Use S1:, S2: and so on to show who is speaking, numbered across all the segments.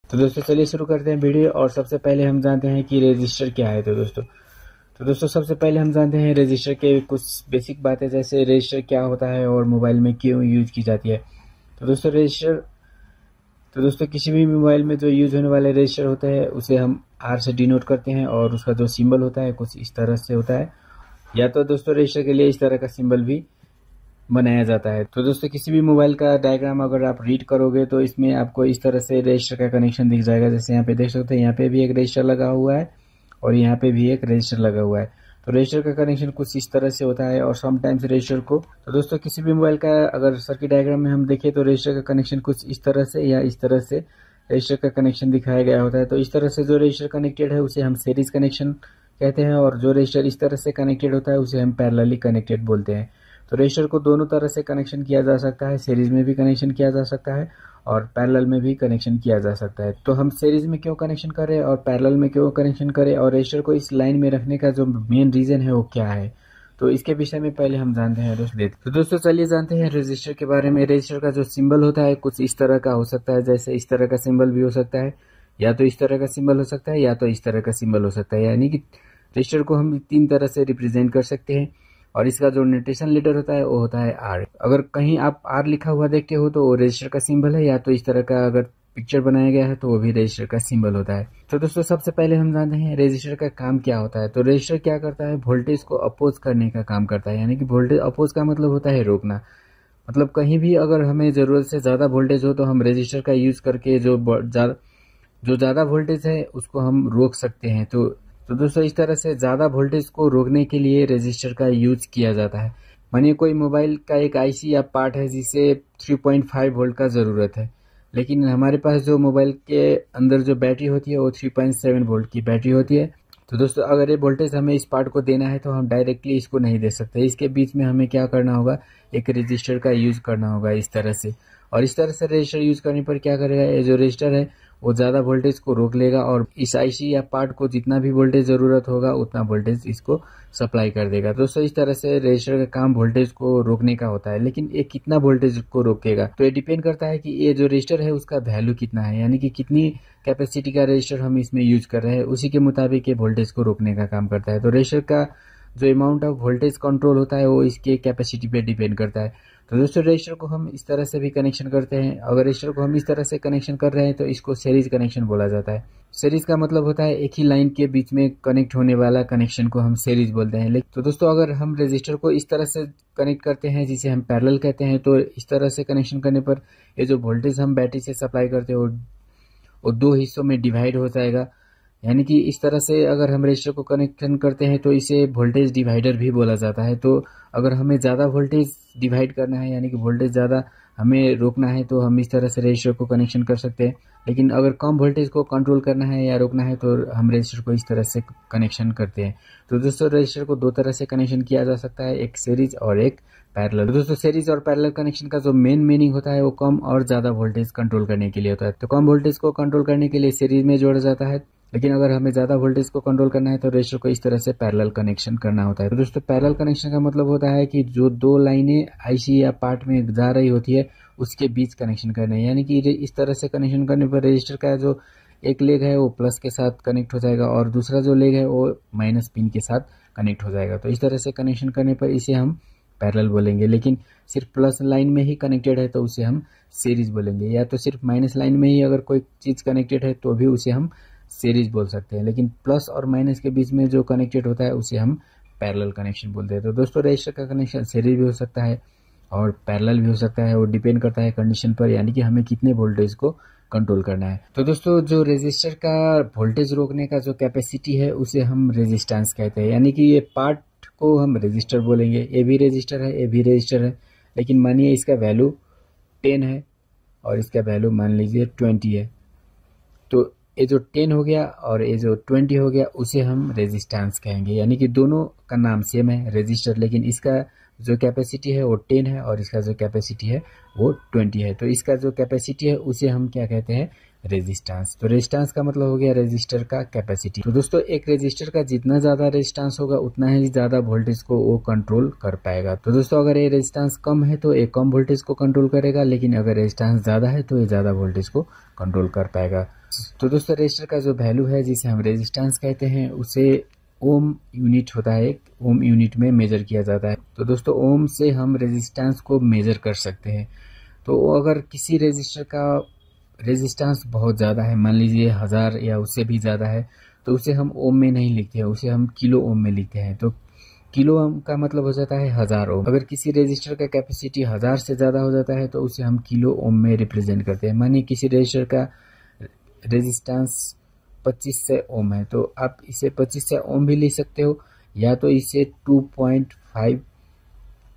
S1: तो दोस्तों चलिए शुरू करते हैं वीडियो। और सबसे पहले हम जानते हैं कि रजिस्टर क्या है। तो दोस्तों सबसे पहले हम जानते हैं रजिस्टर के कुछ बेसिक बातें, जैसे रजिस्टर क्या होता है और मोबाइल में क्यों यूज की जाती है। तो दोस्तों रजिस्टर तो दोस्तों किसी भी मोबाइल में जो यूज होने वाले रजिस्टर होते हैं उसे हम आर से डिनोट करते हैं, और उसका जो सिंबल होता है कुछ इस तरह से होता है। या तो दोस्तों रजिस्टर के लिए इस तरह का सिंबल भी बनाया जाता है। तो दोस्तों किसी भी मोबाइल का डायग्राम अगर आप रीड करोगे तो इसमें आपको इस तरह से रजिस्टर का कनेक्शन दिख जाएगा। जैसे यहाँ पे देख सकते हैं, यहाँ पे भी एक रजिस्टर लगा हुआ है और यहाँ पे भी एक रजिस्टर लगा हुआ है। तो रजिस्टर का कनेक्शन कुछ इस तरह से होता है। और समटाइम्स रजिस्टर को तो दोस्तों किसी भी मोबाइल का अगर सर्किट डायग्राम में हम देखें तो रजिस्टर का कनेक्शन कुछ इस तरह से या इस तरह से रजिस्टर का कनेक्शन दिखाया गया होता है। तो इस तरह से जो रजिस्टर कनेक्टेड है उसे हम सीरीज कनेक्शन कहते हैं, और जो रजिस्टर इस तरह से कनेक्टेड होता है उसे हम पैरेलली कनेक्टेड बोलते हैं। तो रजिस्टर को दोनों तरह से कनेक्शन किया जा सकता है, सीरीज में भी कनेक्शन किया जा सकता है और पैरेलल में भी कनेक्शन किया जा सकता है। तो हम सीरीज में क्यों कनेक्शन करें और पैरेलल में क्यों कनेक्शन करें, और रजिस्टर को इस लाइन में रखने का जो मेन रीजन है वो क्या है, तो इसके विषय में पहले हम जानते हैं दोस्तों। तो दोस्तों चलिए जानते हैं रजिस्टर के बारे में। रजिस्टर का जो सिंबल होता है कुछ इस तरह का हो सकता है, जैसे इस तरह का सिंबल भी हो सकता है, या तो इस तरह का सिंबल हो सकता है, या तो इस तरह का सिंबल हो सकता है। यानी कि रजिस्टर को हम तीन तरह से रिप्रेजेंट कर सकते हैं, और इसका जो नोटेशन लेटर होता है वो होता है आर। अगर कहीं आप आर लिखा हुआ देखते हो तो वो रजिस्टर का सिंबल है, या तो इस तरह का अगर पिक्चर बनाया गया है तो वो भी रजिस्टर का सिंबल होता है। तो दोस्तों सबसे पहले हम जानते हैं रजिस्टर का काम क्या होता है। तो रजिस्टर क्या करता है, वोल्टेज को अपोज करने का काम करता है। यानी कि वोल्टेज अपोज का मतलब होता है रोकना। मतलब कहीं भी अगर हमें ज़रूरत से ज़्यादा वोल्टेज हो तो हम रजिस्टर का यूज़ करके जो ज़्यादा वोल्टेज है उसको हम रोक सकते हैं। तो दोस्तों इस तरह से ज़्यादा वोल्टेज को रोकने के लिए रजिस्टर का यूज किया जाता है। मानिए कोई मोबाइल का एक आईसी या पार्ट है जिसे 3.5 वोल्ट का ज़रूरत है, लेकिन हमारे पास जो मोबाइल के अंदर जो बैटरी होती है वो 3.7 वोल्ट की बैटरी होती है। तो दोस्तों अगर ये वोल्टेज हमें इस पार्ट को देना है तो हम डायरेक्टली इसको नहीं दे सकते। इसके बीच में हमें क्या करना होगा, एक रजिस्टर का यूज़ करना होगा इस तरह से। और इस तरह से रजिस्टर यूज़ करने पर क्या करेगा, ये जो रजिस्टर है वो ज़्यादा वोल्टेज को रोक लेगा, और इस आईसी या पार्ट को जितना भी वोल्टेज ज़रूरत होगा उतना वोल्टेज इसको सप्लाई कर देगा। दोस्तों इस तरह से रजिस्टर का काम वोल्टेज को रोकने का होता है। लेकिन ये कितना वोल्टेज को रोकेगा तो ये डिपेंड करता है कि ये जो रजिस्टर है उसका वैल्यू कितना है, यानी कि कितनी कैपेसिटी का रजिस्टर हम इसमें यूज कर रहे हैं, उसी के मुताबिक ये वोल्टेज को रोकने का काम करता है। तो रजिस्टर का जो अमाउंट ऑफ वोल्टेज कंट्रोल होता है वो इसके कैपेसिटी पे डिपेंड करता है। तो दोस्तों रजिस्टर को हम इस तरह से भी कनेक्शन करते हैं। अगर रजिस्टर को हम इस तरह से कनेक्शन कर रहे हैं तो इसको सीरीज कनेक्शन बोला जाता है। सीरीज का मतलब होता है एक ही लाइन के बीच में कनेक्ट होने वाला कनेक्शन को हम सीरीज बोलते हैं। लेकिन तो दोस्तों अगर हम रजिस्टर को इस तरह से कनेक्ट करते हैं जिसे हम पैरेलल कहते हैं, तो इस तरह से कनेक्शन करने पर ये जो वोल्टेज हम बैटरी से सप्लाई करते हैं वो दो हिस्सों में डिवाइड हो जाएगा। यानी कि इस तरह से अगर हम रजिस्टर को कनेक्शन करते हैं तो इसे वोल्टेज डिवाइडर भी बोला जाता है। तो अगर हमें ज़्यादा वोल्टेज डिवाइड करना है, यानी कि वोल्टेज ज़्यादा हमें रोकना है, तो हम इस तरह से रजिस्टर को कनेक्शन कर सकते हैं। लेकिन अगर कम वोल्टेज को कंट्रोल करना है या रोकना है तो हम रजिस्टर को इस तरह से कनेक्शन करते हैं। तो दोस्तों रजिस्टर को दो तरह से कनेक्शन किया जा सकता है, एक सीरीज और एक पैरेलल। तो दोस्तों सीरीज और पैरेलल कनेक्शन का जो मेन मीनिंग होता है वो कम और ज़्यादा वोल्टेज कंट्रोल करने के लिए होता है। तो कम वोल्टेज को कंट्रोल करने के लिए सीरीज में जोड़ा जाता है, लेकिन अगर हमें ज़्यादा वोल्टेज को कंट्रोल करना है तो रजिस्टर को इस तरह से पैरेलल कनेक्शन करना होता है। तो दोस्तों पैरेलल कनेक्शन का मतलब होता है कि जो दो लाइनें आईसी या पार्ट में जा रही होती है उसके बीच कनेक्शन करना है। यानी कि इस तरह से कनेक्शन करने पर रजिस्टर का जो एक लेग है वो प्लस के साथ कनेक्ट हो जाएगा और दूसरा जो लेग है वो माइनस पिन के साथ कनेक्ट हो जाएगा। तो इस तरह से कनेक्शन करने पर इसे हम पैरेलल बोलेंगे। लेकिन सिर्फ प्लस लाइन में ही कनेक्टेड है तो उसे हम सीरीज बोलेंगे, या तो सिर्फ माइनस लाइन में ही अगर कोई चीज़ कनेक्टेड है तो भी उसे हम सीरीज बोल सकते हैं। लेकिन प्लस और माइनस के बीच में जो कनेक्टेड होता है उसे हम पैरेलल कनेक्शन बोलते हैं। तो दोस्तों रजिस्टर का कनेक्शन सीरीज भी हो सकता है और पैरेलल भी हो सकता है, वो डिपेंड करता है कंडीशन पर, यानी कि हमें कितने वोल्टेज को कंट्रोल करना है। तो दोस्तों जो रजिस्टर का वोल्टेज रोकने का जो कैपेसिटी है उसे हम रेजिस्टेंस कहते हैं। यानी कि ये पार्ट को हम रजिस्टर बोलेंगे, ये भी रजिस्टर है, ये भी रजिस्टर है, लेकिन मानिए इसका वैल्यू 10 है और इसका वैल्यू मान लीजिए 20 है। तो ये जो 10 हो गया और ये जो 20 हो गया उसे हम रेजिस्टेंस कहेंगे। यानी कि दोनों का नाम सेम है रजिस्टर, लेकिन इसका जो कैपेसिटी है वो 10 है और इसका जो कैपेसिटी है वो 20 है। तो इसका जो कैपेसिटी है उसे हम क्या कहते हैं, रेजिस्टेंस। तो रेजिस्टेंस का मतलब हो गया रेजिस्टर का कैपेसिटी। तो दोस्तों एक रेजिस्टर का जितना ज़्यादा रेजिस्टेंस होगा उतना ही ज़्यादा वोल्टेज को वो कंट्रोल कर पाएगा। तो दोस्तों अगर ये रेजिस्टेंस कम है तो ये कम वोल्टेज को कंट्रोल करेगा, लेकिन अगर रेजिस्टेंस ज़्यादा है तो ये ज़्यादा वोल्टेज को कंट्रोल कर पाएगा। तो दोस्तों रेजिस्टर का जो वैल्यू है जिसे हम रेजिस्टेंस कहते हैं उसे ओम यूनिट होता है, ओम यूनिट में मेजर किया जाता है। तो दोस्तों ओम से हम रेजिस्टेंस को मेजर कर सकते हैं। तो अगर किसी रेजिस्टर का रेजिस्टेंस बहुत ज़्यादा है, मान लीजिए 1000 या उससे भी ज़्यादा है, तो उसे हम ओम में नहीं लिखते हैं, उसे हम किलो ओम में लिखते हैं। तो किलो ओम का मतलब हो जाता है 1000 ओम। अगर किसी रेजिस्टर का कैपेसिटी 1000 से ज़्यादा हो जाता है तो उसे हम किलो ओम में रिप्रेजेंट करते हैं। मानिए किसी रेजिस्टर का रेजिस्टेंस 2500 ओम है, तो आप इसे 2500 ओम भी लिख सकते हो, या तो इसे 2.5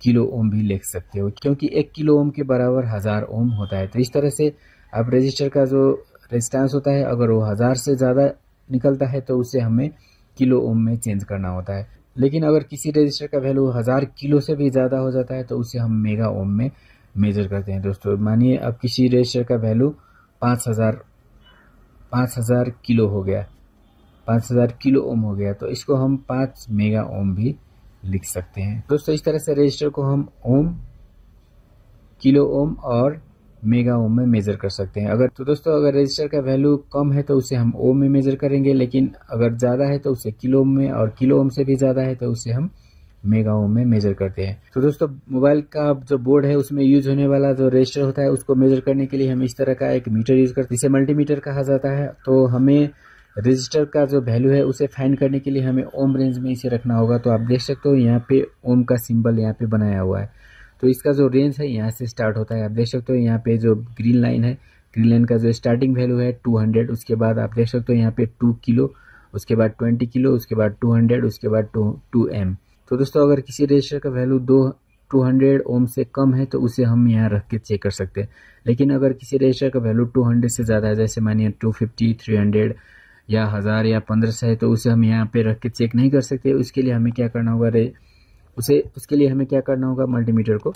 S1: किलो ओम भी लिख सकते हो, क्योंकि 1 किलो ओम के बराबर 1000 ओम होता है। तो इस तरह से अब रेजिस्टर का जो रेजिस्टेंस होता है अगर वो 1000 से ज़्यादा निकलता है तो उसे हमें किलो ओम में चेंज करना होता है। लेकिन अगर किसी रेजिस्टर का वैल्यू 1000 किलो से भी ज़्यादा हो जाता है तो उसे हम मेगा ओम में मेजर करते हैं। दोस्तों मानिए अब किसी रेजिस्टर का वैल्यू 5000 किलो हो गया, 5000 किलो ओम हो गया, तो इसको हम 5 मेगा ओम भी लिख सकते हैं। दोस्तों इस तरह से रेजिस्टर को हम ओम, किलो ओम और मेगा ओम में मेजर कर सकते हैं। अगर रेजिस्टर का वैल्यू कम है तो उसे हम ओम में मेजर करेंगे, लेकिन अगर ज़्यादा है तो उसे किलो ओम में, और किलो ओम से भी ज़्यादा है तो उसे हम मेगा ओम में मेजर करते हैं। तो दोस्तों मोबाइल का जो बोर्ड है उसमें यूज होने वाला जो रेजिस्टर होता है उसको मेजर करने के लिए हम इस तरह का एक मीटर यूज करते हैं, जिसे मल्टीमीटर कहा जाता है। तो हमें रजिस्टर का जो वैल्यू है उसे फाइंड करने के लिए हमें ओम रेंज में इसे रखना होगा। तो आप देख सकते हो यहाँ पे ओम का सिंबल यहाँ पे बनाया हुआ है। तो इसका जो रेंज है यहाँ से स्टार्ट होता है। आप देख सकते हो यहाँ पे जो ग्रीन लाइन है, ग्रीन लाइन का जो स्टार्टिंग वैल्यू है 200, उसके बाद आप देख सकते हो यहाँ पे 2 किलो, उसके बाद 20 किलो, उसके बाद 200, उसके बाद 2 एम। तो दोस्तों अगर किसी रजिस्टर का वैल्यू 200 ओम से कम है तो उसे हम यहाँ रख के चेक कर सकते हैं। लेकिन अगर किसी रजिस्टर का वैल्यू 200 से ज़्यादा है, जैसे मानिए 250, 300 या 1000 या 1500 है, तो उसे हम यहाँ पे रख के चेक नहीं कर सकते। उसके लिए हमें क्या करना होगा, उसके लिए हमें क्या करना होगा, मल्टीमीटर को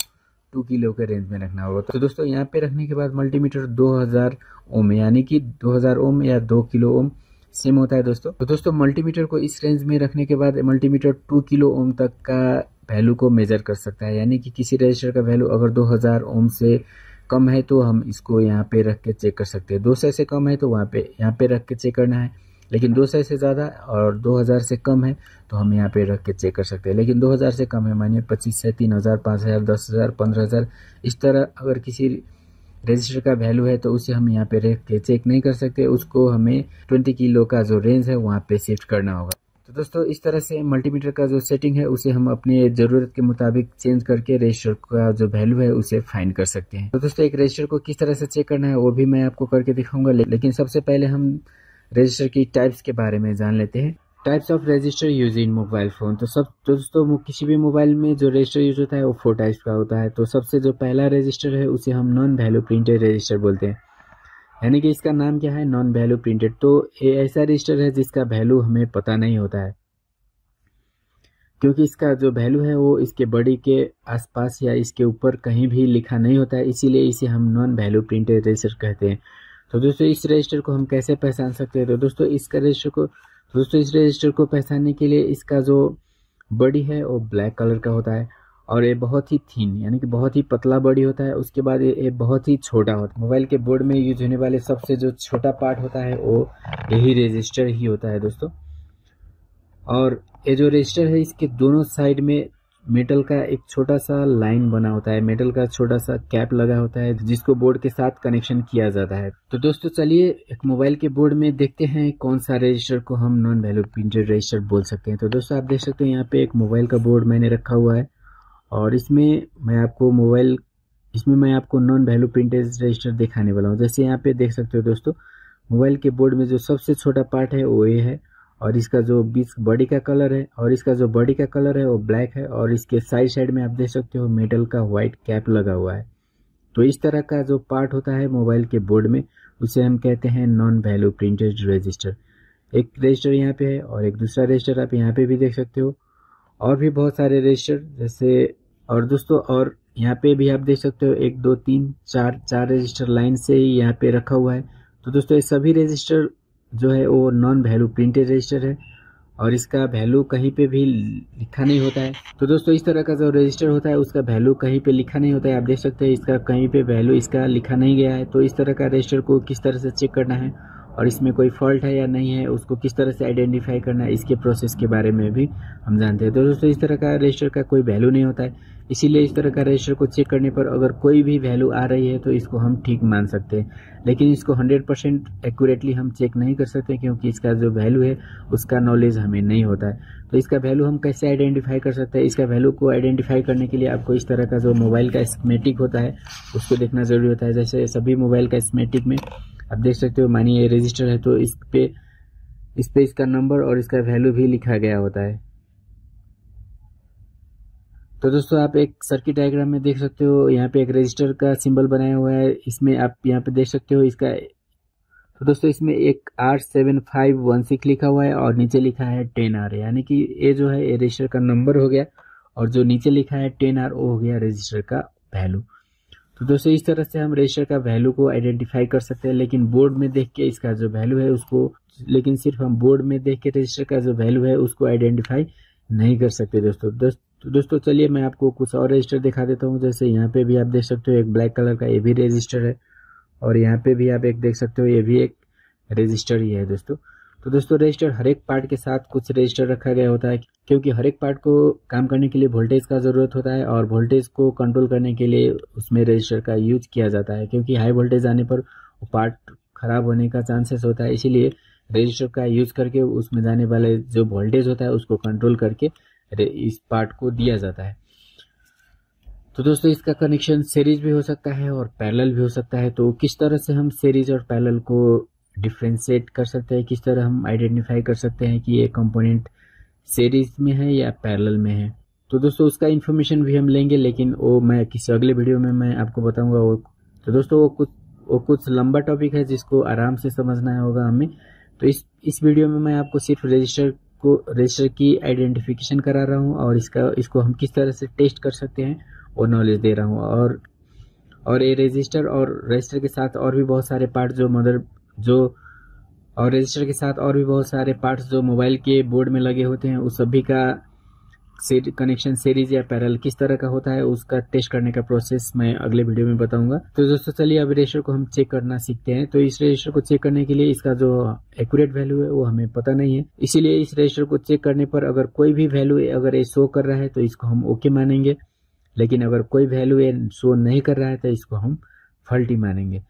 S1: 2 किलो के रेंज में रखना होगा। तो दोस्तों यहाँ पे रखने के बाद मल्टीमीटर 2000 ओम यानी कि 2000 ओम या 2 किलो ओम सेम होता है दोस्तों। तो दोस्तों मल्टीमीटर को इस रेंज में रखने के बाद मल्टीमीटर 2 किलो ओम तक का वैल्यू को मेजर कर सकता है। यानी कि किसी रजिस्टर का वैल्यू अगर 2000 ओम से कम है तो हम इसको यहाँ पे रख के चेक कर सकते हैं। 200 से कम है तो यहाँ पे रख के चेक करना है, लेकिन 200 से ज़्यादा और 2000 से कम है तो हम यहाँ पे रख के चेक कर सकते हैं। लेकिन 2000 से कम है, मानिए 2500, 3000, 5000, 10000, 15000, इस तरह अगर किसी रजिस्टर का वैल्यू है तो उसे हम यहाँ पे रख के चेक नहीं कर सकते। उसको हमें 20 किलो का जो रेंज है वहाँ पे शिफ्ट करना होगा। तो दोस्तों इस तरह से मल्टीमीटर का जो सेटिंग है उसे हम अपने ज़रूरत के मुताबिक चेंज करके रजिस्टर का जो वैल्यू है उसे फाइंड कर सकते हैं। तो दोस्तों एक रजिस्टर को किस तरह से चेक करना है वो भी मैं आपको करके दिखाऊंगा, लेकिन सबसे पहले हम रजिस्टर की टाइप्स के बारे में जान लेते हैं। Types of register use in mobile phone. तो दोस्तों किसी भी मोबाइल में जो रजिस्टर यूज होता है वो 4 टाइप्स का होता है। तो सबसे जो पहला रजिस्टर है उसे हम नॉन वैल्यू प्रिंटेड रजिस्टर बोलते हैं, यानी कि इसका नाम क्या है, नॉन वैल्यू प्रिंटेड। तो ये ऐसा रजिस्टर है जिसका वैल्यू हमें पता नहीं होता है, क्योंकि इसका जो वैल्यू है वो इसके बॉडी के आसपास या इसके ऊपर कहीं भी लिखा नहीं होता है, इसीलिए इसे हम नॉन वैल्यू प्रिंटेड रजिस्टर कहते हैं। तो दोस्तों इस रजिस्टर को हम कैसे पहचान सकते हैं, तो दोस्तों इस रजिस्टर को पहचानने के लिए इसका जो बॉडी है वो ब्लैक कलर का होता है, और ये बहुत ही थिन यानी कि बहुत ही पतला बॉडी होता है। उसके बाद ये बहुत ही छोटा होता है। मोबाइल के बोर्ड में यूज होने वाले सबसे जो छोटा पार्ट होता है वो यही रजिस्टर ही होता है दोस्तों। और ये जो रजिस्टर है इसके दोनों साइड में मेटल का एक छोटा सा लाइन बना होता है, मेटल का छोटा सा कैप लगा होता है जिसको बोर्ड के साथ कनेक्शन किया जाता है। तो दोस्तों चलिए एक मोबाइल के बोर्ड में देखते हैं कौन सा रजिस्टर को हम नॉन वैल्यू प्रिंटेड रजिस्टर बोल सकते हैं। तो दोस्तों आप देख सकते हैं यहाँ पे एक मोबाइल का बोर्ड मैंने रखा हुआ है, और इसमें मैं आपको नॉन वैल्यू प्रिंटेड रजिस्टर दिखाने वाला हूँ। जैसे यहाँ पे देख सकते हो दोस्तों, मोबाइल के बोर्ड में जो सबसे छोटा पार्ट है वो ये है, और इसका जो बीच बॉडी का कलर है वो ब्लैक है, और इसके साइड में आप देख सकते हो मेटल का व्हाइट कैप लगा हुआ है। तो इस तरह का जो पार्ट होता है मोबाइल के बोर्ड में उसे हम कहते हैं नॉन वैल्यू प्रिंटेड रजिस्टर। एक रजिस्टर यहाँ पे है और एक दूसरा रजिस्टर आप यहाँ पे भी देख सकते हो, और भी बहुत सारे रजिस्टर जैसे, और दोस्तों और यहाँ पे भी आप देख सकते हो 1 2 3 4 रजिस्टर लाइन से ही यहाँ पे रखा हुआ है। तो दोस्तों ये सभी रजिस्टर जो है वो नॉन वैल्यू प्रिंटेड रजिस्टर है और इसका वैल्यू कहीं पे भी लिखा नहीं होता है। तो दोस्तों इस तरह का जो रजिस्टर होता है उसका वैल्यू कहीं पे लिखा नहीं होता है। आप देख सकते हैं इसका कहीं पे वैल्यू इसका लिखा नहीं गया है। तो इस तरह का रजिस्टर को किस तरह से चेक करना है और इसमें कोई फॉल्ट है या नहीं है, उसको किस तरह से आइडेंटिफाई करना है, इसके प्रोसेस के बारे में भी हम जानते हैं। तो दोस्तों इस तरह का रजिस्टर का कोई वैल्यू नहीं होता है, इसीलिए इस तरह का रजिस्टर को चेक करने पर अगर कोई भी वैल्यू आ रही है तो इसको हम ठीक मान सकते हैं। लेकिन इसको 100% एक्यूरेटली हम चेक नहीं कर सकते क्योंकि इसका जो वैल्यू है उसका नॉलेज हमें नहीं होता है। तो इसका वैल्यू हम कैसे आइडेंटिफाई कर सकते हैं? इसका वैल्यू को आइडेंटिफाई करने के लिए आपको इस तरह का जो मोबाइल का स्कीमेटिक होता है उसको देखना ज़रूरी होता है। जैसे सभी मोबाइल का स्कीमेटिक में आप देख सकते हो, मानिए ये रजिस्टर है तो इस पे इसका नंबर और इसका वैल्यू भी लिखा गया होता है। तो दोस्तों आप एक सर्किट डायग्राम में देख सकते हो, यहाँ पे एक रजिस्टर का सिंबल बनाया हुआ है। इसमें आप यहाँ पे देख सकते हो इसका, तो दोस्तों इसमें एक R7516 लिखा हुआ है और नीचे लिखा है 10R, यानी कि ये जो है ये रजिस्टर का नंबर हो गया और जो नीचे लिखा है 10R वो हो गया रजिस्टर का वैल्यू। तो दोस्तों इस तरह से हम रजिस्टर का वैल्यू को आइडेंटिफाई कर सकते हैं, लेकिन बोर्ड में देख के इसका जो वैल्यू है उसको, लेकिन सिर्फ हम बोर्ड में देख के रजिस्टर का जो वैल्यू है उसको आइडेंटिफाई नहीं कर सकते दोस्तों चलिए मैं आपको कुछ और रजिस्टर दिखा देता हूँ। जैसे यहाँ पे भी आप देख सकते हो एक ब्लैक कलर का ये भी रजिस्टर है और यहाँ पे भी आप एक देख सकते हो ये भी एक रजिस्टर ही है दोस्तों। तो दोस्तों रजिस्टर हर एक पार्ट के साथ कुछ रजिस्टर रखा गया होता है क्योंकि हर एक पार्ट को काम करने के लिए वोल्टेज का ज़रूरत होता है और वोल्टेज को कंट्रोल करने के लिए उसमें रजिस्टर का यूज किया जाता है, क्योंकि हाई वोल्टेज आने पर वो पार्ट खराब होने का चांसेस होता है। इसीलिए रजिस्टर का यूज करके उसमें जाने वाले जो वोल्टेज होता है उसको कंट्रोल करके इस पार्ट को दिया जाता है। तो दोस्तों इसका कनेक्शन सीरीज भी हो सकता है और पैरेलल भी हो सकता है। तो किस तरह से हम सीरीज और पैरेलल को डिफ्रेंशिएट कर सकते हैं, किस तरह हम आइडेंटिफाई कर सकते हैं कि ये कंपोनेंट सीरीज में है या पैरेलल में है, तो दोस्तों उसका इन्फॉर्मेशन भी हम लेंगे, लेकिन वो मैं किसी अगले वीडियो में मैं आपको बताऊंगा। वो तो दोस्तों वो कुछ लंबा टॉपिक है जिसको आराम से समझना होगा हमें। तो इस वीडियो में मैं आपको सिर्फ रजिस्टर की आइडेंटिफिकेशन करा रहा हूँ और इसको हम किस तरह से टेस्ट कर सकते हैं वो नॉलेज दे रहा हूँ। और ये रजिस्टर और रजिस्टर के साथ और भी बहुत सारे पार्ट रजिस्टर के साथ और भी बहुत सारे पार्ट्स जो मोबाइल के बोर्ड में लगे होते हैं उस सभी का कनेक्शन सीरीज या पैरेलल किस तरह का होता है उसका टेस्ट करने का प्रोसेस मैं अगले वीडियो में बताऊंगा। तो दोस्तों चलिए अब रजिस्टर को हम चेक करना सीखते हैं। तो इस रजिस्टर को चेक करने के लिए इसका जो एक्यूरेट वैल्यू है वो हमें पता नहीं है, इसीलिए इस रजिस्टर को चेक करने पर अगर कोई भी वैल्यू अगर ये शो कर रहा है तो इसको हम ओके मानेंगे, लेकिन अगर कोई वैल्यू ये शो नहीं कर रहा है तो इसको हम फॉल्टी मानेंगे।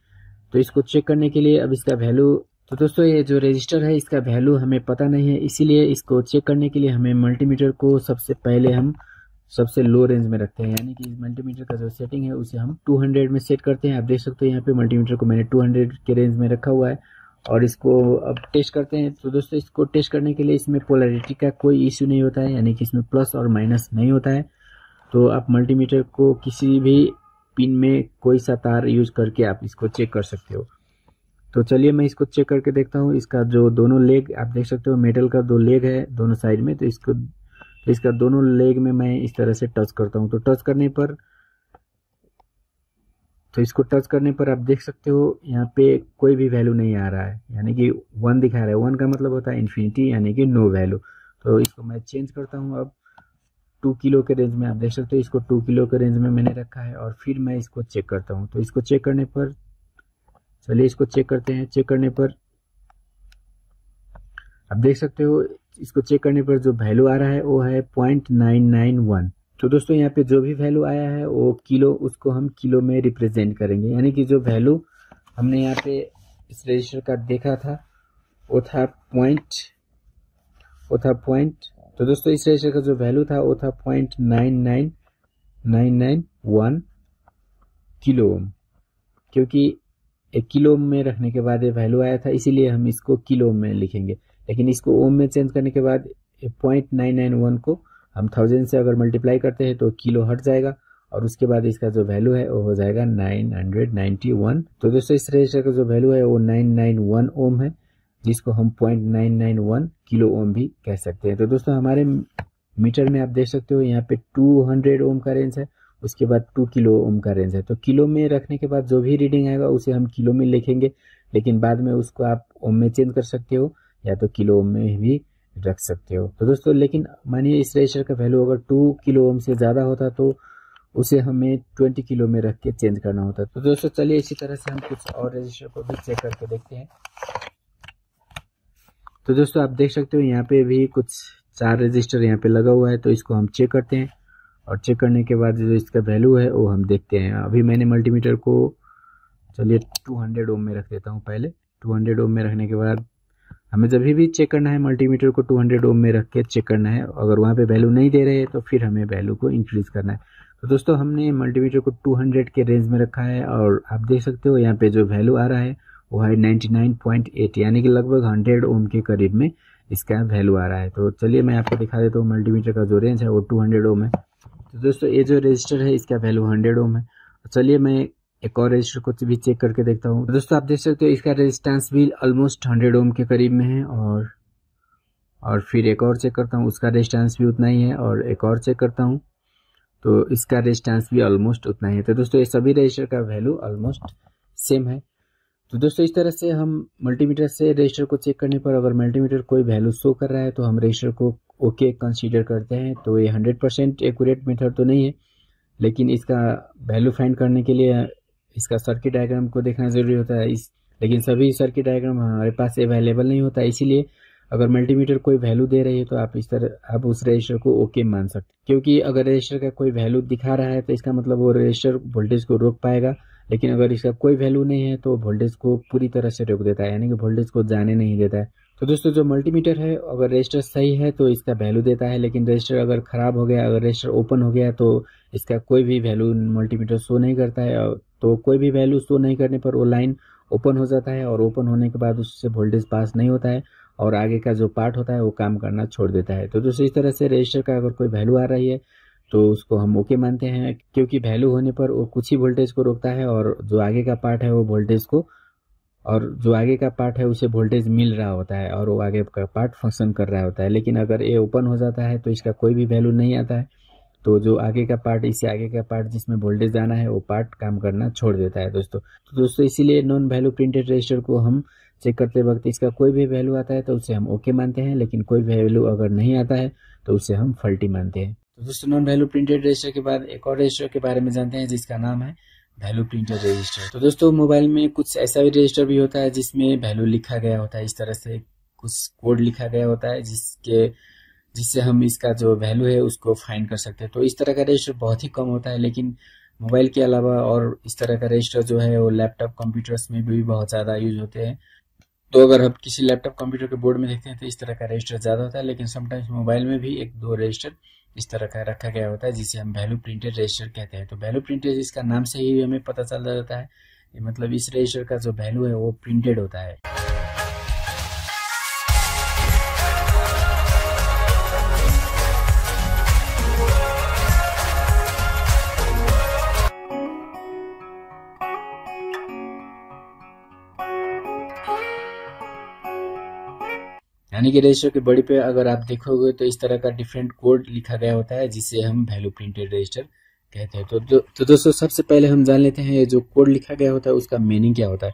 S1: तो इसको चेक करने के लिए अब इसका वैल्यू, तो दोस्तों ये जो रजिस्टर है इसका वैल्यू हमें पता नहीं है, इसीलिए इसको चेक करने के लिए हमें मल्टीमीटर को सबसे पहले हम सबसे लो रेंज में रखते हैं, यानी कि मल्टीमीटर का जो सेटिंग है उसे हम 200 में सेट करते हैं। आप देख सकते हो यहाँ पे मल्टीमीटर को मैंने 200 के रेंज में रखा हुआ है और इसको अब टेस्ट करते हैं। तो दोस्तों इसको टेस्ट करने के लिए इसमें पोलैरिटी का कोई इश्यू नहीं होता है, यानी कि इसमें प्लस और माइनस नहीं होता है। तो आप मल्टीमीटर को किसी भी पिन में कोई सा तार यूज करके आप इसको चेक कर सकते हो। तो चलिए मैं इसको चेक करके देखता हूँ। इसका जो दोनों लेग आप देख सकते हो, मेटल का 2 लेग है दोनों साइड में, तो इसका दोनों लेग में मैं इस तरह से टच करता हूँ। तो इसको टच करने पर आप देख सकते हो यहाँ पे कोई भी वैल्यू नहीं आ रहा है, यानी कि 1 दिखा रहा है। 1 का मतलब होता है इन्फिनिटी, यानी कि नो वैल्यू। तो इसको मैं चेंज करता हूँ अब 2 किलो के रेंज में। आप देख सकते हो इसको 2 किलो के रेंज में मैंने रखा है और फिर मैं इसको चेक करता हूँ। तो इसको चेक करने पर, चलिए इसको चेक करते हैं। चेक करने पर आप देख सकते हो इसको चेक करने पर जो वैल्यू आ रहा है वो है 0.991। तो दोस्तों यहाँ पे जो भी वैल्यू आया है वो किलो, उसको हम किलो में रिप्रेजेंट करेंगे, यानी कि जो वैल्यू हमने यहाँ पे इस रजिस्टर का देखा था वो था पॉइंट। तो दोस्तों इस रजिस्टर का जो वैल्यू था वो था 0.99991 किलो ओम, क्योंकि 1 किलो ओम में रखने के बाद ये वैल्यू आया था, इसीलिए हम इसको किलो ओम में लिखेंगे। लेकिन इसको ओम में चेंज करने के बाद 0.991 को हम 1000 से अगर मल्टीप्लाई करते हैं तो किलो हट जाएगा और उसके बाद इसका जो वैल्यू है वो हो जाएगा 991। तो दोस्तों इस रजिस्टर का जो वैल्यू है वो 991 ओम है, जिसको हम 0.991 किलो ओम भी कह सकते हैं। तो दोस्तों हमारे मीटर में आप देख सकते हो यहाँ पे 200 ओम का रेंज है, उसके बाद 2 किलो ओम का रेंज है। तो किलो में रखने के बाद जो भी रीडिंग आएगा उसे हम किलो में लिखेंगे, लेकिन बाद में उसको आप ओम में चेंज कर सकते हो या तो किलो ओम में भी रख सकते हो। तो दोस्तों लेकिन मानिए इस रजिस्टर का वैल्यू अगर 2 किलो ओम से ज़्यादा होता तो उसे हमें 20 किलो में रख के चेंज करना होता। तो दोस्तों चलिए इसी तरह से हम कुछ और रजिस्टर को भी चेक करके देखते हैं। तो दोस्तों आप देख सकते हो यहाँ पे भी कुछ 4 रजिस्टर यहाँ पे लगा हुआ है, तो इसको हम चेक करते हैं और चेक करने के बाद जो इसका वैल्यू है वो हम देखते हैं। अभी मैंने मल्टीमीटर को चलिए 200 ओम में रख देता हूँ। पहले 200 ओम में रखने के बाद हमें जब भी चेक करना है मल्टीमीटर को 200 ओम में रख के चेक करना है। अगर वहाँ पे वैल्यू नहीं दे रहे तो फिर हमें वैल्यू को इंक्रीज़ करना है। तो दोस्तों हमने मल्टीमीटर को 200 के रेंज में रखा है और आप देख सकते हो यहाँ पे जो वैल्यू आ रहा है वो है 99.8, यानी कि लगभग 100 ओम के करीब में इसका वैल्यू आ रहा है। तो चलिए मैं आपको दिखा देता हूँ मल्टीमीटर का जो रेंज है वो 200 ओम है। तो दोस्तों ये जो रजिस्टर है इसका वैल्यू 100 ओम है। तो चलिए मैं एक और रजिस्टर को भी चेक करके देखता हूँ। तो दोस्तों आप देख सकते हो इसका रेजिस्टेंस भी ऑलमोस्ट 100 ओम के करीब में है और फिर एक और चेक करता हूँ, उसका रेजिस्टेंस भी उतना ही है और एक और चेक करता हूँ तो इसका रेजिस्टेंस भी ऑलमोस्ट उतना ही है। तो दोस्तों ये सभी रजिस्टर का वैल्यू ऑलमोस्ट सेम है। तो दोस्तों इस तरह से हम मल्टीमीटर से रजिस्टर को चेक करने पर अगर मल्टीमीटर कोई वैल्यू शो कर रहा है तो हम रजिस्टर को ओके कंसीडर करते हैं। तो ये 100% एक्यूरेट मेथड तो नहीं है, लेकिन इसका वैल्यू फाइंड करने के लिए इसका सर्किट डायग्राम को देखना ज़रूरी होता है। लेकिन सभी सर्किट डायग्राम हमारे पास अवेलेबल नहीं होता है, इसीलिए अगर मल्टीमीटर कोई वैल्यू दे रही है तो आप उस रजिस्टर को ओके मान सकते हैं। क्योंकि अगर रजिस्टर का कोई वैल्यू दिखा रहा है तो इसका मतलब वो रजिस्टर वोल्टेज को रोक पाएगा, लेकिन अगर इसका कोई वैल्यू नहीं है तो वोल्टेज को पूरी तरह से रोक देता है, यानी कि वोल्टेज को जाने नहीं देता है। तो दोस्तों जो मल्टीमीटर है अगर रजिस्टर सही है तो इसका वैल्यू देता है, लेकिन रजिस्टर अगर ख़राब हो गया, अगर रजिस्टर ओपन हो गया तो इसका कोई भी वैल्यू मल्टीमीटर शो नहीं करता है। तो कोई भी वैल्यू शो नहीं करने पर वो लाइन ओपन हो जाता है और ओपन होने के बाद उससे वोल्टेज पास नहीं होता है और आगे का जो पार्ट होता है वो काम करना छोड़ देता है। तो दोस्तों इस तरह से रजिस्टर का अगर कोई वैल्यू आ रही है तो उसको हम ओके मानते हैं, क्योंकि वैल्यू होने पर वो कुछ ही वोल्टेज को रोकता है और जो आगे का पार्ट है वो वोल्टेज को उसे वोल्टेज मिल रहा होता है और वो आगे का पार्ट फंक्शन कर रहा होता है। लेकिन अगर ये ओपन हो जाता है तो इसका कोई भी वैल्यू नहीं आता है, तो जो आगे का पार्ट, इससे आगे का पार्ट जिसमें वोल्टेज आना है वो पार्ट काम करना छोड़ देता है दोस्तों। तो दोस्तों इसीलिए नॉन वैल्यू प्रिंटेड रजिस्टर को हम चेक करते वक्त इसका कोई भी वैल्यू आता है तो उसे हम ओके मानते हैं, लेकिन कोई वैल्यू अगर नहीं आता है तो उसे हम फल्टी मानते हैं। तो दोस्तों नॉन वैल्यू प्रिंटेड रजिस्टर के बाद एक और रजिस्टर के बारे में जानते हैं जिसका नाम है वैल्यू प्रिंटेड रजिस्टर। तो दोस्तों मोबाइल में कुछ ऐसा भी रजिस्टर भी होता है जिसमें वैल्यू लिखा गया होता है, इस तरह से कुछ कोड लिखा गया होता है जिससे हम इसका जो वैल्यू है उसको फाइंड कर सकते हैं। तो इस तरह का रजिस्टर बहुत ही कम होता है, लेकिन मोबाइल के अलावा और इस तरह का रजिस्टर जो है वो लैपटॉप कंप्यूटर्स में भी बहुत ज़्यादा यूज होते हैं। तो अगर हम किसी लैपटॉप कंप्यूटर के बोर्ड में देखते हैं तो इस तरह का रजिस्टर ज़्यादा होता है, लेकिन समटाइम्स मोबाइल में भी 1-2 रजिस्टर इस तरह का रखा गया होता है जिसे हम वैल्यू प्रिंटेड रजिस्टर कहते हैं। तो वैल्यू प्रिंटेड इसका नाम से ही हमें पता चल जाता है, मतलब इस रजिस्टर का जो वैल्यू है वो प्रिंटेड होता है। यानी कि रजिस्टर के बॉडी पे अगर आप देखोगे तो इस तरह का डिफरेंट कोड लिखा गया होता है जिसे हम वैल्यू प्रिंटेड रजिस्टर कहते हैं। तो दोस्तों सबसे पहले हम जान लेते हैं ये जो कोड लिखा गया होता है उसका मीनिंग क्या होता है।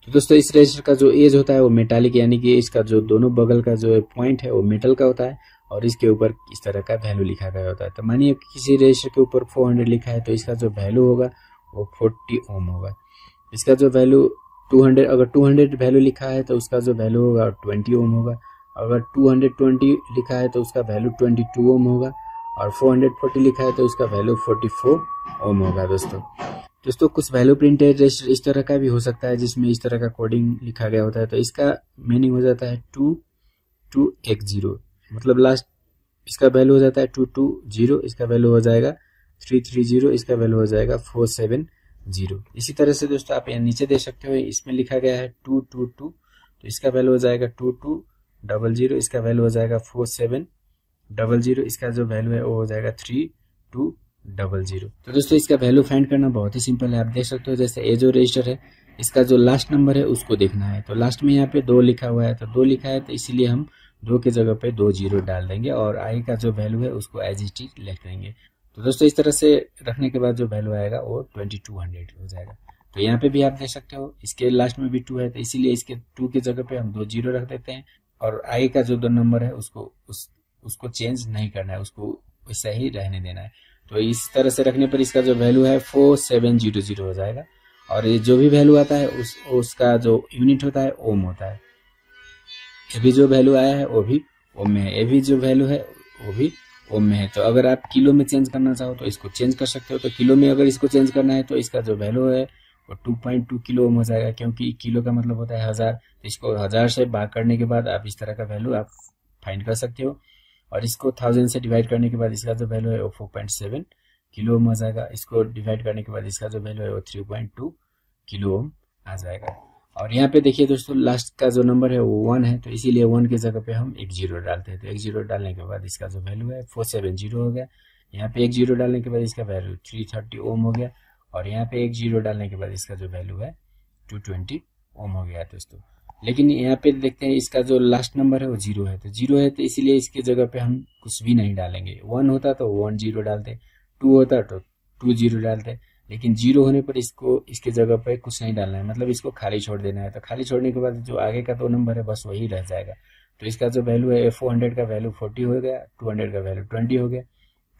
S1: तो दोस्तों इस रजिस्टर का जो एज होता है वो मेटालिक, यानी कि इसका जो दोनों बगल का जो पॉइंट है वो मेटल का होता है और इसके ऊपर इस तरह का वैल्यू लिखा गया होता है। तो मानिए किसी रजिस्टर के ऊपर 400 लिखा है तो इसका जो वैल्यू होगा वो 40 ओम होगा। इसका जो वैल्यू 200, अगर 200 वैल्यू लिखा है तो उसका जो वैल्यू होगा 20 ओम होगा। अगर 220 लिखा है तो उसका वैल्यू 22 ओम होगा और 440 लिखा है तो उसका वैल्यू 44 ओम होगा। दोस्तों कुछ वैल्यू प्रिंटेड रजिस्टर इस तरह का भी हो सकता है जिसमें इस तरह का कोडिंग लिखा गया होता है, तो इसका मीनिंग हो जाता है 2210, मतलब लास्ट इसका वैल्यू हो जाता है 220, इसका वैल्यू हो जाएगा 330, इसका वैल्यू हो जाएगा 470। इसी तरह से दोस्तों आप यहाँ नीचे देख सकते हो इसमें लिखा गया है 222, तो इसका वैल्यू हो जाएगा 2200, इसका वैल्यू हो जाएगा 4700, इसका जो वैल्यू है वो हो जाएगा 3200। तो दोस्तों इसका वैल्यू फाइंड करना बहुत ही सिंपल है। आप देख सकते हो जैसे ये जो रजिस्टर है इसका जो लास्ट नंबर है उसको देखना है। तो लास्ट में यहाँ पे 2 लिखा हुआ है, तो 2 लिखा है तो इसीलिए हम 2 की जगह पे 2 जीरो डाल देंगे और आगे का जो वैल्यू है उसको एज इट इज लिख देंगे। तो दोस्तों इस तरह से रखने के बाद जो वैल्यू आएगा वो 2200 हो जाएगा। तो यहाँ पे भी आप देख सकते हो इसके लास्ट में भी 2 है, तो इसीलिए इसके 2 की जगह पे हम 2 जीरो रख देते हैं और आगे का जो 2 नंबर है उसको चेंज नहीं करना है, उसको वैसा ही रहने देना है। तो इस तरह से रखने पर इसका जो वैल्यू है 4700 हो जाएगा और ये जो भी वैल्यू आता है उसका जो यूनिट होता है ओम होता है। ये भी जो वैल्यू आया है वो भी ओम में है, ये भी जो वैल्यू है वो भी ओम में है। तो अगर आप किलो में चेंज करना चाहो तो इसको चेंज कर सकते हो। तो किलो में अगर इसको चेंज करना है तो इसका जो वैल्यू है वो 2.2 किलो ओम हो जाएगा, क्योंकि किलो का मतलब होता है 1000। तो इसको 1000 से भाग करने के बाद आप इस तरह का वैल्यू आप फाइंड कर सकते हो और इसको 1000 से डिवाइड करने के बाद इसका जो वैल्यू है वो 4.7 किलो ओम आ जाएगा। इसको डिवाइड करने के बाद इसका जो वैल्यू है वो 3.2 किलो ओम आ जाएगा। और यहाँ पे देखिए दोस्तों लास्ट का जो नंबर है वो 1 है, तो इसीलिए 1 की जगह पे हम एक जीरो डालते हैं। तो एक जीरो डालने के बाद इसका जो वैल्यू है 470 हो गया। यहाँ पे एक जीरो डालने के बाद इसका वैल्यू 330 ओम हो गया और यहाँ पे एक जीरो डालने के बाद इसका जो वैल्यू है 220 ओम हो गया दोस्तों। लेकिन यहाँ पे देखते हैं इसका जो लास्ट नंबर है वो जीरो है, तो जीरो है तो इसीलिए इसकी जगह पे हम कुछ भी नहीं डालेंगे। 1 होता तो 1 जीरो डालते, 2 होता तो 2 जीरो डालते, लेकिन जीरो होने पर इसके जगह पे कुछ नहीं डालना है, मतलब इसको खाली छोड़ देना है। तो खाली छोड़ने के बाद जो आगे का 2 नंबर है बस वही रह जाएगा। तो इसका जो वैल्यू है 400 का वैल्यू 40 हो गया, 200 का वैल्यू 20 हो गया,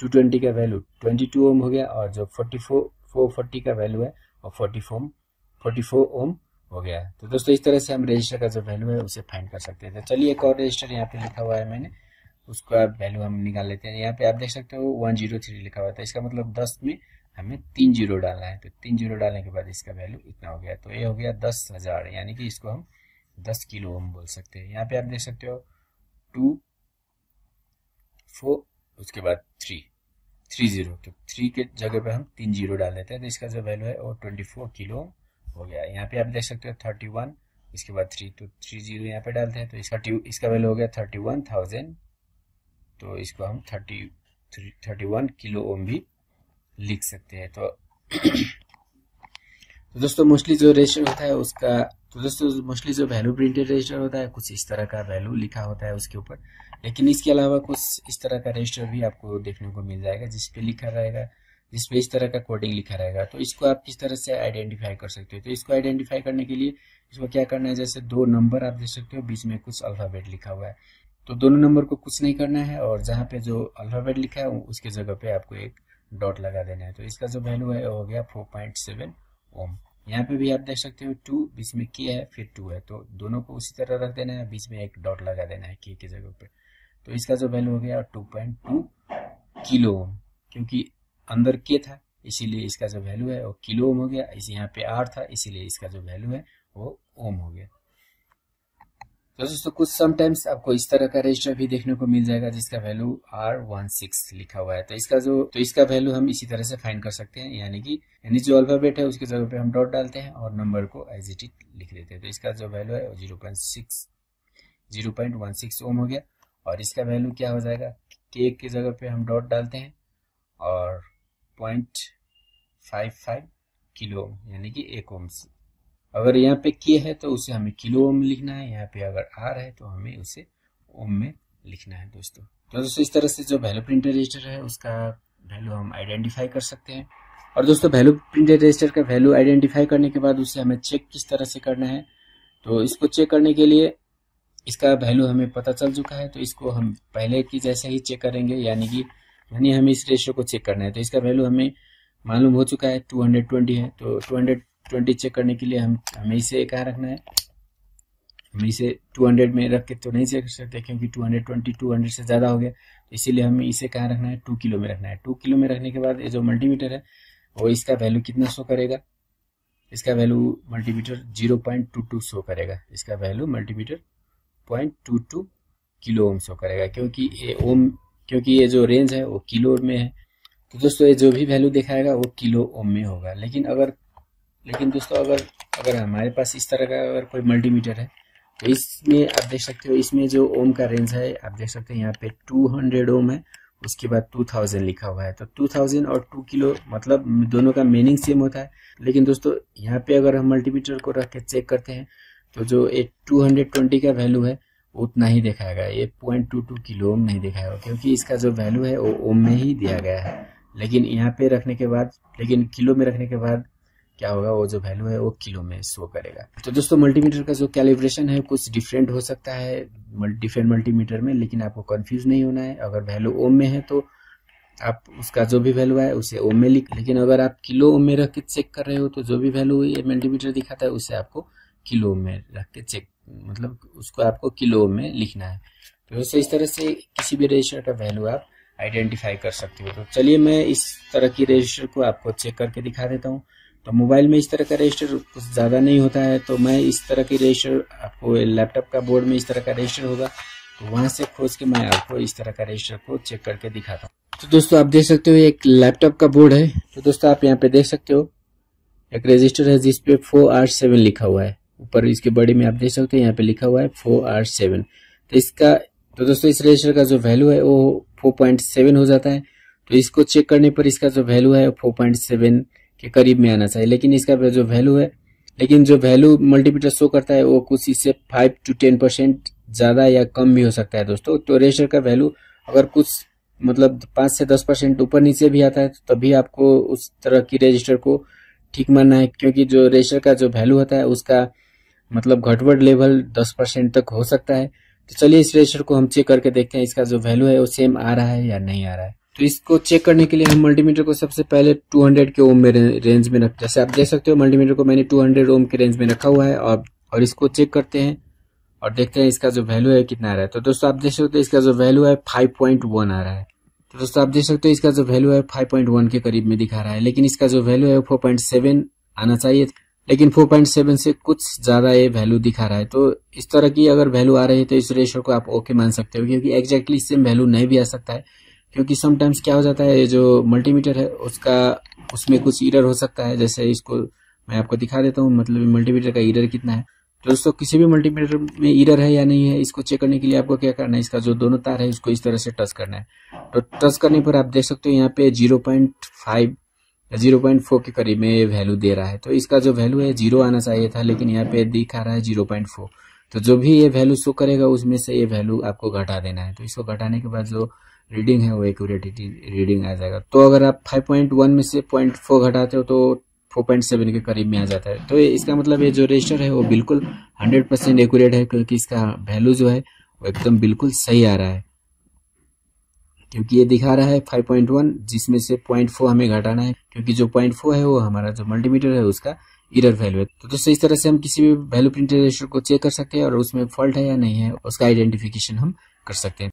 S1: 220 का वैल्यू 22 ओम हो गया और जो 440 का वैल्यू है वो 44 ओम हो गया। तो दोस्तों इस तरह से हम रजिस्टर का जो वैल्यू है उसे फाइंड कर सकते हैं। तो चलिए एक और रजिस्टर यहाँ पे लिखा हुआ है मैंने, उसका वैल्यू हम निकाल लेते हैं। यहाँ पे आप देख सकते हो 103 लिखा हुआ था, इसका मतलब 10 में हमें 3 जीरो डालना है। तो 3 जीरो डालने के बाद इसका वैल्यू इतना हो गया, तो ये हो गया 10,000, यानी कि इसको हम 10 किलो ओम बोल सकते हैं। यहाँ पे आप देख सकते हो 2 4 उसके बाद 3 जीरो, तो 3 के जगह पे हम 3 जीरो डाल देते हैं, तो इसका जो वैल्यू है वो 24 किलो ओम हो गया। यहाँ पे आप देख सकते हो 31 इसके बाद 3, तो 3 जीरो यहाँ पे डालते हैं तो इसका वैल्यू हो गया 31,000। तो इसको हम 31 किलो ओम भी लिख सकते हैं। तो दोस्तों मोस्टली जो रजिस्टर होता है उसका, तो दोस्तों मोस्टली जो वैल्यू प्रिंटेड रजिस्टर होता है कुछ इस तरह का वैल्यू लिखा होता है उसके ऊपर, लेकिन इसके अलावा कुछ इस तरह का रजिस्टर भी आपको देखने को मिल जाएगा जिसपे लिखा रहेगा, जिसपे इस तरह का कोडिंग लिखा रहेगा। तो इसको आप किस तरह से आइडेंटिफाई कर सकते हो? तो इसको आइडेंटिफाई करने के लिए इसको क्या करना है, जैसे 2 नंबर आप देख सकते हो बीच में कुछ अल्फाबेट लिखा हुआ है, तो दोनों नंबर को कुछ नहीं करना है और जहाँ पे जो अल्फाबेट लिखा है उसके जगह पे आपको एक डॉट लगा देना है। तो इसका जो वैल्यू है वो हो गया 4.7 ओम। यहाँ पे भी आप देख सकते हो 2 बीच में के है फिर 2 है, तो दोनों को उसी तरह रख देना है, बीच में एक डॉट लगा देना है के जगह पे। तो इसका जो वैल्यू हो गया 2.2 किलो ओम, क्योंकि अंदर के था इसीलिए इसका जो वैल्यू है वो किलो ओम हो गया, इसी यहाँ पे आर था इसीलिए इसका जो वैल्यू है वो ओम हो गया। तो दोस्तों कुछ समटाइम्स आपको इस तरह का रजिस्टर भी देखने को मिल जाएगा जिसका वैल्यू R16 लिखा हुआ है, तो इसका वैल्यू हम इसी तरह से फाइंड कर सकते हैं, यानी जो अल्फाबेट है उसकी जगह पे हम डॉट डालते हैं और नंबर को एज इट इज लिख देते हैं। तो इसका जो वैल्यू है 0.16 ओम हो गया और इसका वैल्यू क्या हो जाएगा, के की जगह पे हम डॉट डालते हैं और 0.55 किलो ओम, यानी कि 1 ओम। अगर यहाँ पे के है तो उसे हमें किलो ओम लिखना है, यहाँ पे अगर आर है तो हमें उसे ओम में लिखना है दोस्तों। तो दोस्तों इस तरह से जो वैल्यू प्रिंटेड रजिस्टर है उसका वैल्यू हम आइडेंटिफाई कर सकते हैं। और दोस्तों वैल्यू प्रिंटेड रजिस्टर का वैल्यू आइडेंटिफाई करने के बाद उसे हमें चेक किस तरह से करना है, तो इसको चेक करने के लिए इसका वैल्यू हमें पता चल चुका है, तो इसको हम पहले की जैसे ही चेक करेंगे, यानी हमें इस रेशियो को चेक करना है। तो इसका वैल्यू हमें मालूम हो चुका है 220 है, तो 220 चेक करने के लिए हमें इसे कहाँ रखना है, हम इसे 200 में रख के तो नहीं चेक कर सकते क्योंकि 220 200 से ज़्यादा हो गया, तो इसीलिए हमें इसे कहाँ रखना है, 2 किलो में रखना है। 2 किलो में रखने के बाद ये जो मल्टीमीटर है वो इसका वैल्यू कितना शो करेगा, इसका वैल्यू मल्टीमीटर 0.22 शो करेगा, इसका value multimeter 0.22 kilo ohm show करेगा, क्योंकि ये जो रेंज है वो किलो में है। तो दोस्तों ये जो भी वैल्यू दिखाएगा वो किलो ओम में होगा। लेकिन दोस्तों अगर हमारे पास इस तरह का अगर कोई मल्टीमीटर है तो इसमें आप देख सकते हो, इसमें जो ओम का रेंज है आप देख सकते हैं यहाँ पे 200 ओम है, उसके बाद 2000 लिखा हुआ है। तो 2000 और 2 किलो मतलब दोनों का मीनिंग सेम होता है, लेकिन दोस्तों यहाँ पे अगर हम मल्टीमीटर को रख के चेक करते हैं तो जो 220 का वैल्यू है उतना ही दिखाएगा, ये 0.22 किलो ओम नहीं दिखाएगा, क्योंकि इसका जो वैल्यू है वो ओम में ही दिया गया है। लेकिन यहाँ पे रखने के बाद, लेकिन किलो में रखने के बाद क्या होगा, वो जो वैल्यू है वो किलो में शो करेगा। तो दोस्तों मल्टीमीटर का जो कैलिब्रेशन है कुछ डिफरेंट हो सकता है डिफरेंट मल्टीमीटर में, लेकिन आपको कंफ्यूज नहीं होना है। अगर वैल्यू ओम में है तो आप उसका जो भी वैल्यू है उसे ओम में लिख, लेकिन अगर आप किलो ओम में रख के चेक कर रहे हो तो जो भी वैल्यू ये मल्टीमीटर दिखाता है उसे आपको किलो ओम में रख के चेक, मतलब उसको आपको किलो ओम में लिखना है। तो दोस्तों इस तरह से किसी भी रजिस्टर का वैल्यू आप आइडेंटिफाई कर सकते हो। तो चलिए मैं इस तरह की रजिस्टर को आपको चेक करके दिखा देता हूँ। तो मोबाइल में इस तरह का रजिस्टर कुछ ज़्यादा नहीं होता है, तो मैं इस तरह की रजिस्टर आपको लैपटॉप का बोर्ड में इस तरह का रजिस्टर होगा तो वहाँ से खोज के मैं आपको इस तरह का रजिस्टर को चेक करके दिखाता हूँ। तो दोस्तों आप देख सकते हो एक लैपटॉप का बोर्ड है। तो दोस्तों आप यहाँ पे देख सकते हो एक रजिस्टर है जिसपे 4R7 लिखा हुआ है। ऊपर इसके बॉडी में आप देख सकते हो यहाँ पे लिखा हुआ है 4R7। तो दोस्तों इस रजिस्टर का जो वैल्यू है वो 4.7 हो जाता है। तो इसको चेक करने पर इसका जो वैल्यू है 4.7 के करीब में आना चाहिए, लेकिन इसका जो वैल्यू मल्टीमीटर शो करता है वो कुछ इससे 5 to 10% ज़्यादा या कम भी हो सकता है दोस्तों। तो रजिस्टर का वैल्यू अगर कुछ मतलब 5 से 10% ऊपर नीचे भी आता है तो तभी आपको उस तरह की रजिस्टर को ठीक मानना है, क्योंकि जो रजिस्टर का जो वैल्यू होता है उसका मतलब घटवट लेवल 10% तक हो सकता है। तो चलिए इस रजिस्टर को हम चेक करके देखते हैं इसका जो वैल्यू है वो सेम आ रहा है या नहीं आ रहा है। तो इसको चेक करने के लिए हम मल्टीमीटर को सबसे पहले 200 के ओम में रेंज में रख, जैसे आप देख सकते हो मल्टीमीटर को मैंने 200 ओम के रेंज में रखा हुआ है और इसको चेक करते हैं और देखते हैं इसका जो वैल्यू है कितना आ रहा है। तो दोस्तों आप देख सकते हो इसका जो वैल्यू है 5.1 आ रहा है। तो दोस्तों आप देख सकते हो इसका जो वैल्यू है 5.1 के करीब में दिखा रहा है, लेकिन इसका जो वैल्यू है 4.7 आना चाहिए, लेकिन 4.7 से कुछ ज्यादा ये वैल्यू दिखा रहा है। तो इस तरह की अगर वैल्यू आ रही है तो इस रेशो को आप ओके मान सकते हो, क्योंकि एग्जैक्टली सेम वैल्यू नहीं भी आ सकता है, क्योंकि समटाइम्स क्या हो जाता है जो मल्टीमीटर है उसमें कुछ एरर हो सकता है। जैसे इसको मैं आपको दिखा देता हूँ, मतलब मल्टीमीटर का एरर कितना है। तो दोस्तों किसी भी मल्टीमीटर में एरर है या नहीं है इसको चेक करने के लिए आपको क्या करना है, इसका जो दोनों तार है इसको इस तरह से टच करना है। तो टच करने पर आप देख सकते हो यहाँ पे 0.5 या 0.4 के करीब में वैल्यू दे रहा है। तो इसका जो वैल्यू है 0 आना चाहिए था, लेकिन यहाँ पे दिखा रहा है 0.4। तो जो भी ये वैल्यू शो करेगा उसमें से ये वैल्यू आपको घटा देना है। तो इसको घटाने के बाद जो रीडिंग है वो एक्यूरेट रीडिंग आ जाएगा। तो अगर आप 5.1 में से 0.4 घटाते हो तो 4.7 के करीब में आ जाता है। तो इसका मतलब ये जो रजिस्टर है वो बिल्कुल 100% एक्यूरेट है, क्योंकि इसका वैल्यू जो है वो एकदम बिल्कुल सही आ रहा है, क्योंकि ये दिखा रहा है 5.1 जिसमें से 0.4 हमें घटाना है, क्योंकि जो 0.4 है वो हमारा जो मल्टीमीटर है उसका एरर वैल्यू है। तो दोस्तों इस तरह से हम किसी भी वैल्यू प्रिंटर रजिस्टर को चेक कर सकते हैं और उसमें फॉल्ट है या नहीं है उसका आइडेंटिफिकेशन हम कर सकते हैं।